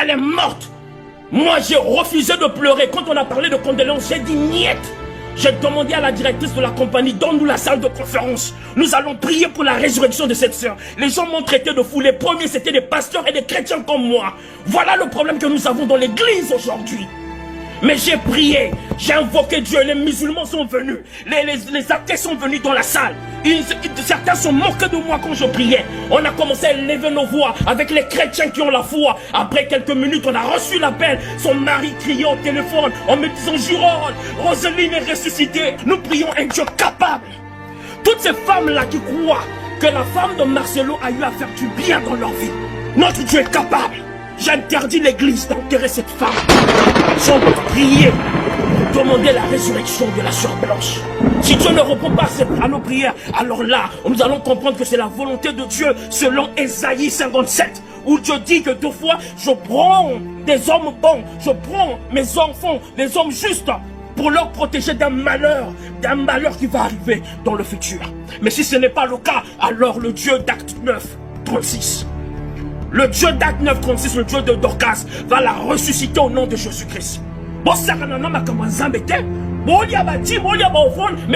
Elle est morte. Moi, j'ai refusé de pleurer. Quand on a parlé de condoléances, j'ai dit niet. J'ai demandé à la directrice de la compagnie, donne-nous la salle de conférence. Nous allons prier pour la résurrection de cette sœur. Les gens m'ont traité de fou. Les premiers, c'était des pasteurs et des chrétiens comme moi. Voilà le problème que nous avons dans l'église aujourd'hui. Mais j'ai prié, j'ai invoqué Dieu, les musulmans sont venus, les athées sont venus dans la salle. Certains sont moqués de moi quand je priais. On a commencé à élever nos voix avec les chrétiens qui ont la foi. Après quelques minutes, on a reçu l'appel. Son mari criait au téléphone en me disant, Jérôme, Roselyne est ressuscitée. Nous prions un Dieu capable. Toutes ces femmes-là qui croient que la femme de Marcelo a eu à faire du bien dans leur vie. Notre Dieu est capable. J'interdis l'église d'enterrer cette femme. Sans prier, demander la résurrection de la sœur Blanche. Si Dieu ne répond pas à nos prières, alors là, nous allons comprendre que c'est la volonté de Dieu selon Ésaïe 57. Où Dieu dit que deux fois, je prends des hommes bons, je prends mes enfants, des hommes justes, pour leur protéger d'un malheur qui va arriver dans le futur. Mais si ce n'est pas le cas, alors le Dieu d'Acte 9, 36. Le Dieu d'Acte 9, 36, le Dieu de Dorcas, va la ressusciter au nom de Jésus-Christ. Mais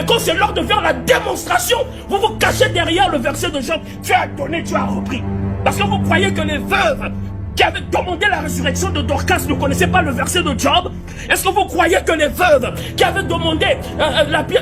quand c'est l'heure de faire la démonstration, vous vous cachez derrière le verset de Job. Tu as donné, tu as repris. Parce que vous croyez que les veuves qui avaient demandé la résurrection de Dorcas ne connaissaient pas le verset de Job? Est-ce que vous croyez que les veuves qui avaient demandé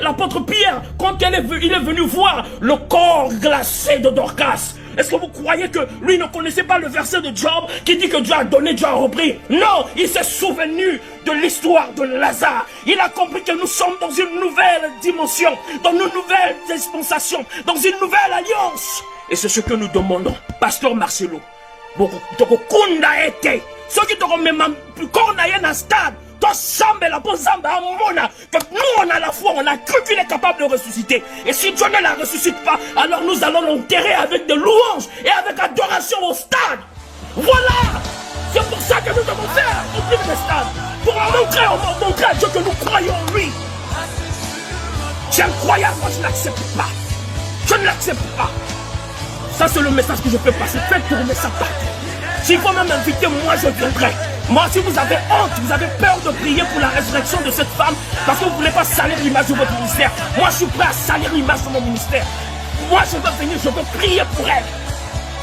l'apôtre Pierre, quand il est venu voir le corps glacé de Dorcas, est-ce que vous croyez que lui ne connaissait pas le verset de Job qui dit que Dieu a donné, Dieu a repris? Non, il s'est souvenu de l'histoire de Lazare. Il a compris que nous sommes dans une nouvelle dimension, dans une nouvelle dispensation, dans une nouvelle alliance. Et c'est ce que nous demandons. Pasteur Marcelo, Tokokunda été, ceux qui te remettent plus cornaïen à stade, toi Zambé la bonne Zambé à Mona, que nous on a la foi, on a cru qu'il est capable de ressusciter. Et si Dieu ne la ressuscite pas, alors nous allons l'enterrer avec des louanges et avec adoration au stade. Voilà! C'est pour ça que nous devons faire ouvrir le stade. Pour montrer à Dieu que nous croyons en lui. C'est incroyable, moi je ne l'accepte pas. Je ne l'accepte pas. Ça c'est le message que je peux passer. Faites tourner sa part. S'il faut même m'inviter, moi je viendrai. Moi, si vous avez honte, vous avez peur de prier pour la résurrection de cette femme, parce que vous ne voulez pas salir l'image de votre ministère, moi je suis prêt à salir l'image de mon ministère. Moi je veux venir, je veux prier pour elle.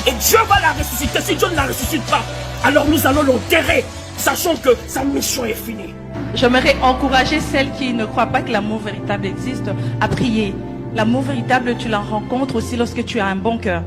Et Dieu va la ressusciter. Si Dieu ne la ressuscite pas, alors nous allons l'enterrer, sachant que sa mission est finie. J'aimerais encourager celles qui ne croient pas que l'amour véritable existe à prier. L'amour véritable, tu la rencontres aussi lorsque tu as un bon cœur.